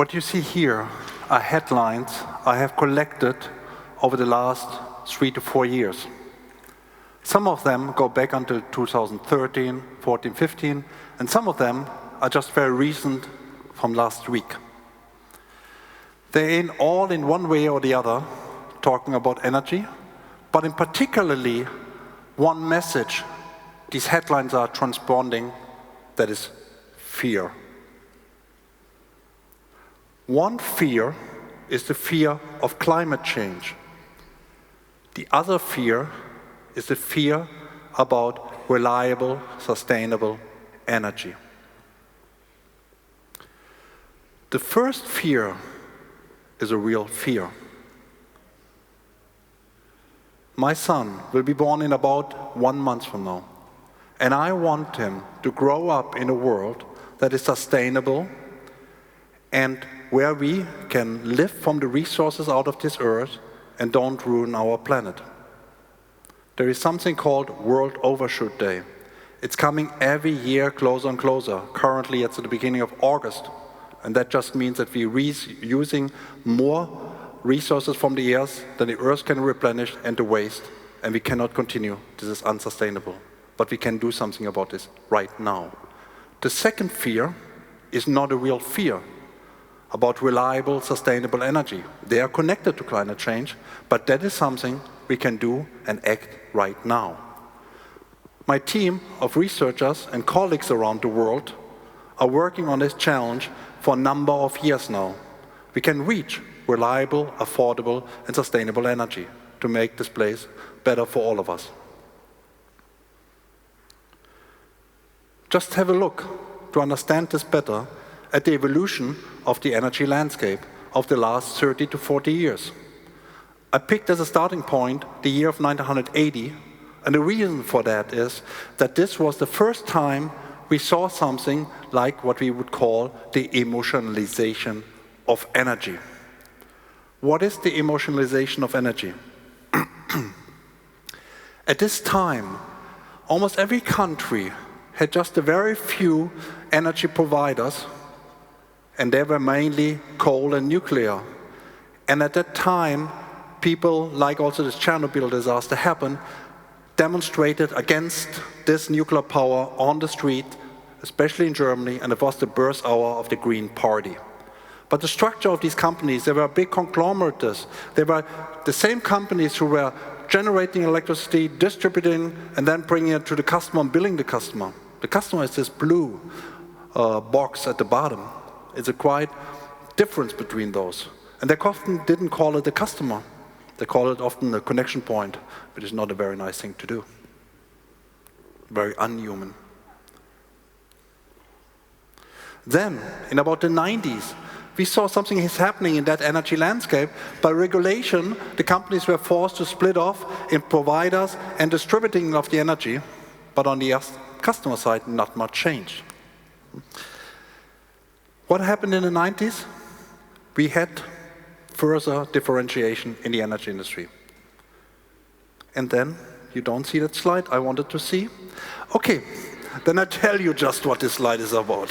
What you see here are headlines I have collected over the last 3 to 4 years. Some of them go back until 2013, 14, 15, and some of them are just very recent from last week. They're all in one way or the other talking about energy, but in particularly one message these headlines are transponding, that is fear. One fear is the fear of climate change. The other fear is the fear about reliable, sustainable energy. The first fear is a real fear. My son will be born in about 1 month from now, and I want him to grow up in a world that is sustainable and where we can live from the resources out of this earth and don't ruin our planet. There is something called World Overshoot Day. It's coming every year closer and closer. Currently it's at the beginning of August, and that just means that we're using more resources from the earth than the earth can replenish and the waste, and we cannot continue. This is unsustainable. But we can do something about this right now. The second fear is not a real fear about reliable, sustainable energy. They are connected to climate change, but that is something we can do and act right now. My team of researchers and colleagues around the world are working on this challenge for a number of years now. We can reach reliable, affordable, and sustainable energy to make this place better for all of us. Just have a look to understand this better at the evolution of the energy landscape of the last 30 to 40 years. I picked as a starting point the year of 1980, and the reason for that is that this was the first time we saw something like what we would call the emotionalization of energy. What is the emotionalization of energy? At this time, almost every country had just a very few energy providers, and they were mainly coal and nuclear. And at that time, people, like also this Chernobyl disaster happened, demonstrated against this nuclear power on the street, especially in Germany, and it was the birth hour of the Green Party. But the structure of these companies, they were big conglomerates. They were the same companies who were generating electricity, distributing, and then bringing it to the customer and billing the customer. The customer is this blue box at the bottom. It's a quite difference between those. And they often didn't call it the customer. They call it often the connection point, which is not a very nice thing to do. Very unhuman. Then, in about the 90s, we saw something is happening in that energy landscape. By regulation, the companies were forced to split off in providers and distributing of the energy, but on the customer side, not much change. What happened in the 90s? We had further differentiation in the energy industry. And then, you don't see that slide I wanted to see? Okay, then I tell you just what this slide is about.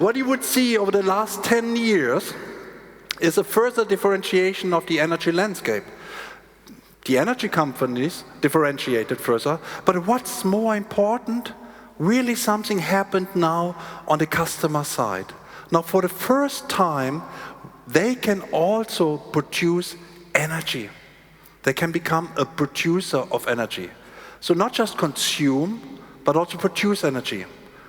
What you would see over the last 10 years is a further differentiation of the energy landscape. The energy companies differentiated further, but what's more important, really something happened now on the customer side. Now, for the first time, they can also produce energy. They can become a producer of energy. So not just consume, but also produce energy.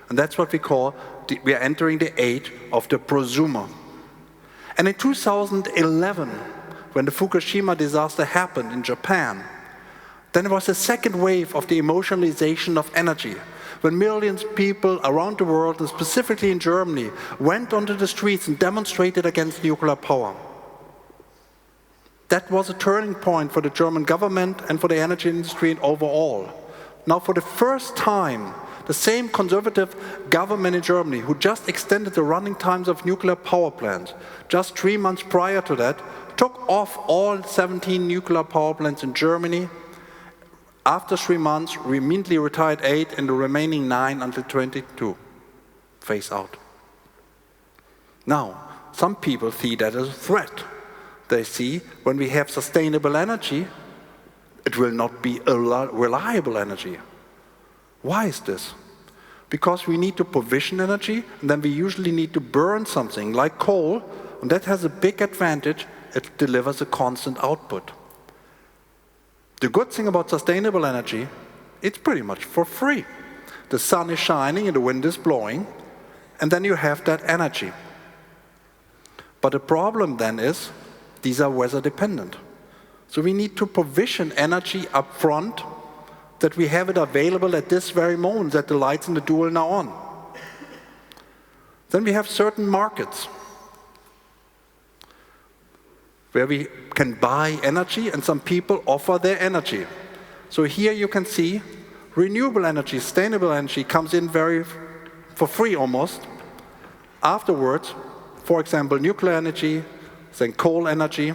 And that's what we call, we are entering the age of the prosumer. And in 2011, when the Fukushima disaster happened in Japan, then there was a second wave of the emotionalization of energy, when millions of people around the world, and specifically in Germany, went onto the streets and demonstrated against nuclear power. That was a turning point for the German government and for the energy industry overall. Now, for the first time, the same conservative government in Germany, who just extended the running times of nuclear power plants, just 3 months prior to that, took off all 17 nuclear power plants in Germany. After 3 months, we immediately retired 8, and the remaining 9 until 22 phase out. Now, some people see that as a threat. They see when we have sustainable energy, it will not be a reliable energy. Why is this? Because we need to provision energy, and then we usually need to burn something like coal, and that has a big advantage. It delivers a constant output. The good thing about sustainable energy, it's pretty much for free. The sun is shining and the wind is blowing, and then you have that energy. But the problem then is, these are weather dependent. So we need to provision energy up front, that we have it available at this very moment, that the lights in the Duel are on. Then we have certain markets where we can buy energy, and some people offer their energy. So here you can see renewable energy, sustainable energy comes in for free almost. Afterwards, for example, nuclear energy, then coal energy,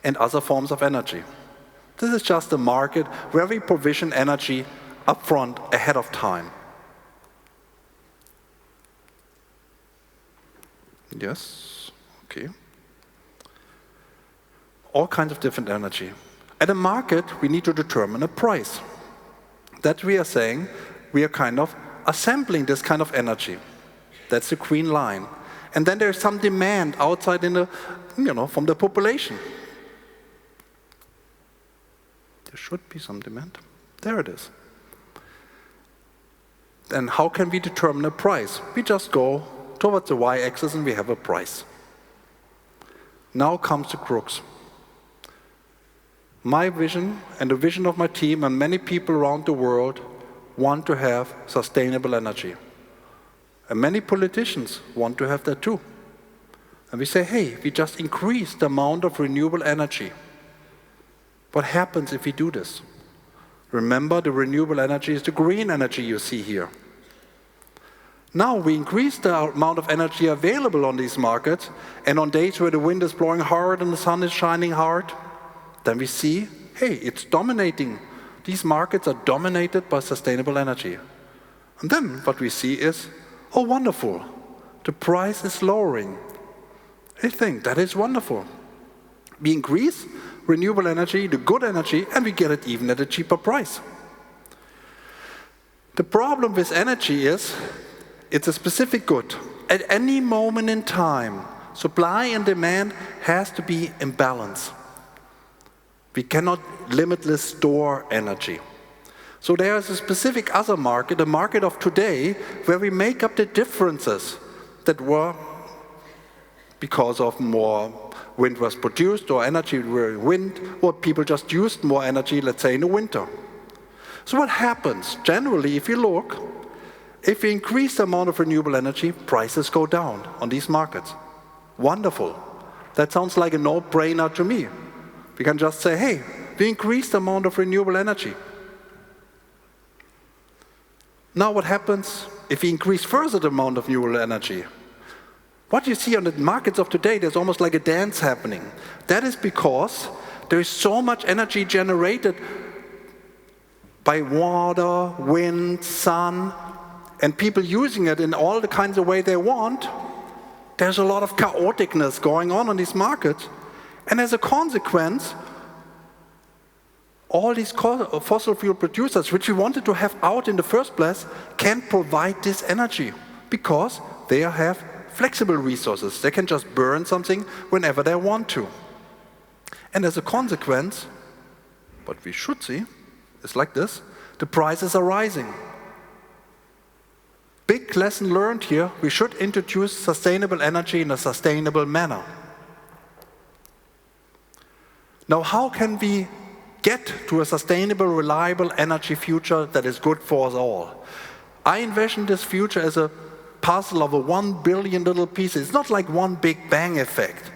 and other forms of energy. This is just a market where we provision energy upfront ahead of time. Yes, okay. All kinds of different energy. At a market, we need to determine a price. That we are saying, we are kind of assembling this kind of energy. That's the green line. And then there's some demand outside from the population. There should be some demand. There it is. Then how can we determine a price? We just go towards the y-axis and we have a price. Now comes the crux. My vision and the vision of my team and many people around the world want to have sustainable energy. And many politicians want to have that too. And we say, hey, we just increase the amount of renewable energy. What happens if we do this? Remember, the renewable energy is the green energy you see here. Now we increase the amount of energy available on these markets, and on days where the wind is blowing hard and the sun is shining hard, then we see, hey, it's dominating. These markets are dominated by sustainable energy. And then what we see is, oh, wonderful, the price is lowering. I think that is wonderful. We increase renewable energy, the good energy, and we get it even at a cheaper price. The problem with energy is, it's a specific good. At any moment in time, supply and demand has to be in balance. We cannot limitless store energy. So there is a specific other market, the market of today, where we make up the differences that were because of more wind was produced or energy during wind, or people just used more energy, let's say in the winter. So what happens? Generally, if you look, if we increase the amount of renewable energy, prices go down on these markets. Wonderful. That sounds like a no-brainer to me. We can just say, hey, we increase the amount of renewable energy. Now what happens if we increase further the amount of renewable energy? What you see on the markets of today, there's almost like a dance happening. That is because there is so much energy generated by water, wind, sun, and people using it in all the kinds of ways they want. There's a lot of chaoticness going on these markets. And as a consequence, all these fossil fuel producers, which we wanted to have out in the first place, can't provide this energy because they have flexible resources. They can just burn something whenever they want to. And as a consequence, what we should see is like this: the prices are rising. Big lesson learned here: we should introduce sustainable energy in a sustainable manner. Now, how can we get to a sustainable, reliable energy future that is good for us all? I envision this future as a puzzle of 1 billion little pieces. It's not like one big bang effect.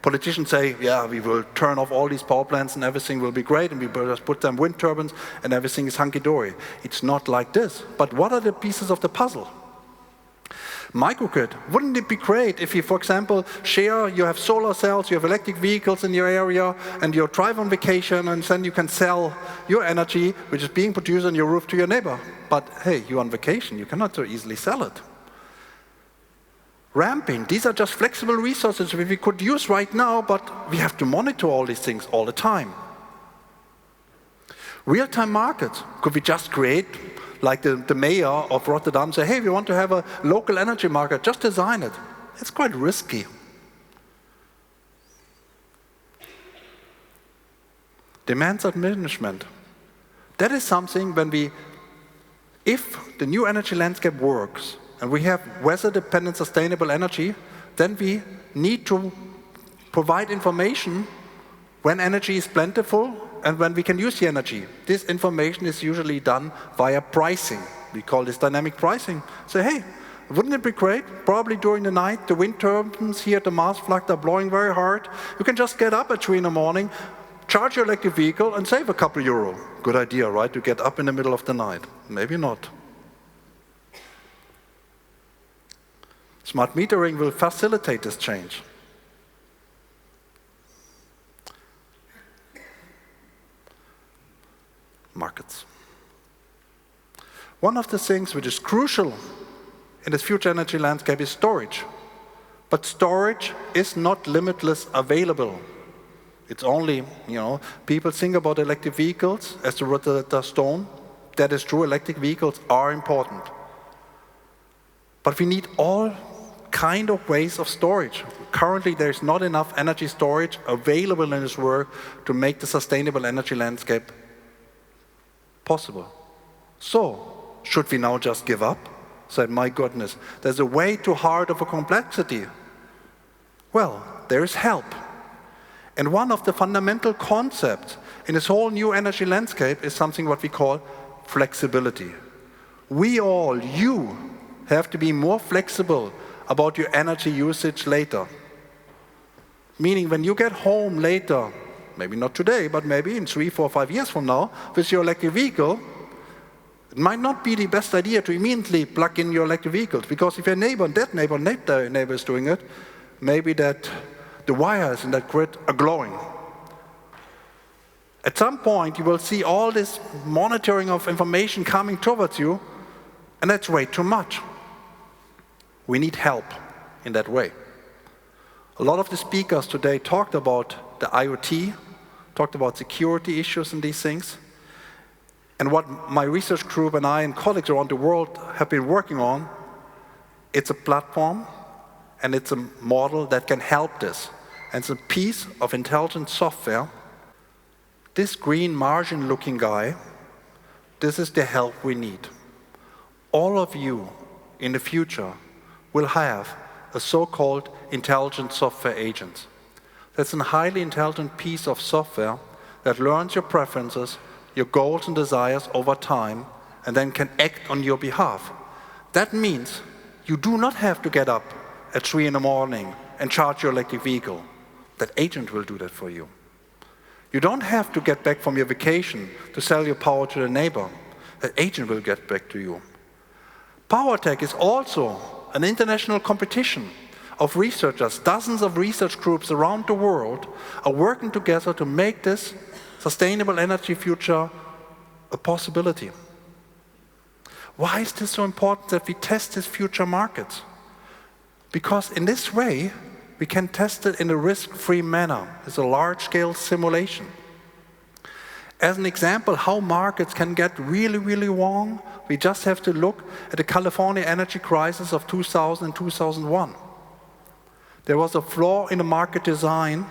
Politicians say, yeah, we will turn off all these power plants and everything will be great, and we will just put them wind turbines and everything is hunky-dory. It's not like this. But what are the pieces of the puzzle? Microgrid. Wouldn't it be great if you, for example, you have solar cells, you have electric vehicles in your area, and you drive on vacation, and then you can sell your energy, which is being produced on your roof, to your neighbor. But hey, you're on vacation, you cannot so easily sell it. Ramping, these are just flexible resources we could use right now, but we have to monitor all these things all the time. Real-time markets, could we just create, like the mayor of Rotterdam say, hey, we want to have a local energy market, just design it. It's quite risky. Demand-side management. That is something if the new energy landscape works, and we have weather-dependent sustainable energy, then we need to provide information when energy is plentiful and when we can use the energy. This information is usually done via pricing. We call this dynamic pricing. Say, hey, wouldn't it be great? Probably during the night, the wind turbines here at the Maasvlakte are blowing very hard. You can just get up at 3 in the morning, charge your electric vehicle and save a couple euro. Good idea, right? To get up in the middle of the night. Maybe not. Smart metering will facilitate this change. Markets. One of the things which is crucial in this future energy landscape is storage. But storage is not limitless available. It's only, people think about electric vehicles as the Rosetta Stone. That is true, electric vehicles are important. But we need all kind of ways of storage. Currently, there's not enough energy storage available in this world to make the sustainable energy landscape possible. So, should we now just give up? Say, my goodness, there's a way too hard of a complexity. Well, there is help. And one of the fundamental concepts in this whole new energy landscape is something what we call flexibility. We all, you, have to be more flexible about your energy usage later. Meaning when you get home later, maybe not today, but maybe in 3, 4, 5 years from now, with your electric vehicle, it might not be the best idea to immediately plug in your electric vehicles, because if your neighbor and that neighbor is doing it, maybe that the wires in that grid are glowing. At some point, you will see all this monitoring of information coming towards you, and that's way too much. We need help in that way. A lot of the speakers today talked about the IoT, talked about security issues and these things. And what my research group and I and colleagues around the world have been working on, it's a platform and it's a model that can help this. And it's a piece of intelligent software. This green margin-looking guy, this is the help we need. All of you in the future will have a so-called intelligent software agent. That's a highly intelligent piece of software that learns your preferences, your goals and desires over time, and then can act on your behalf. That means you do not have to get up at 3 in the morning and charge your electric vehicle. That agent will do that for you. You don't have to get back from your vacation to sell your power to the neighbor. That agent will get back to you. PowerTech is also an international competition of researchers. Dozens of research groups around the world are working together to make this sustainable energy future a possibility. Why is this so important that we test these future markets? Because in this way, we can test it in a risk-free manner. It's a large-scale simulation. As an example, how markets can get really, really wrong, we just have to look at the California energy crisis of 2000 and 2001. There was a flaw in the market design,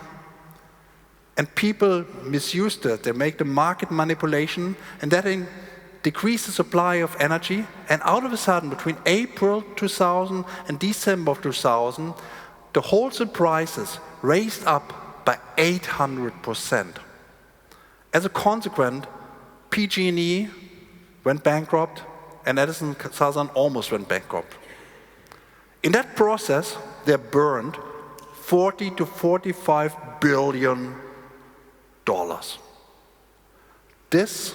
and people misused it. They make the market manipulation, and that decreased the supply of energy. And out of a sudden, between April 2000 and December of 2000, the wholesale prices raised up by 800%. As a consequence, PG&E went bankrupt, and Edison Southern almost went bankrupt. In that process, they burned $40 to $45 billion. This,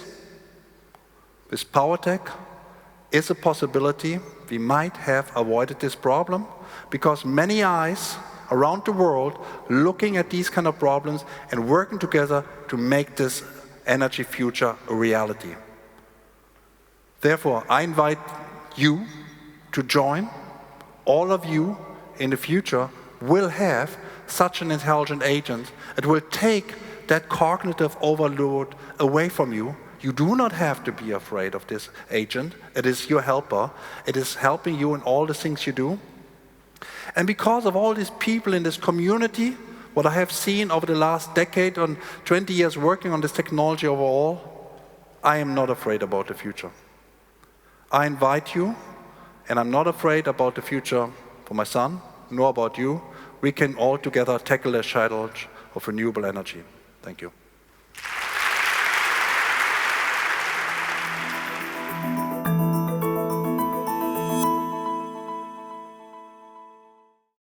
with PowerTech, is a possibility. We might have avoided this problem because many eyes around the world looking at these kind of problems and working together to make this energy future a reality. Therefore, I invite you to join, all of you in the future will have such an intelligent agent. It will take that cognitive overload away from you. You do not have to be afraid of this agent. It is your helper. It is helping you in all the things you do. And because of all these people in this community, what I have seen over the last decade and 20 years working on this technology overall, I am not afraid about the future. I invite you, and I'm not afraid about the future for my son, nor about you. We can all together tackle the challenge of renewable energy. Thank you.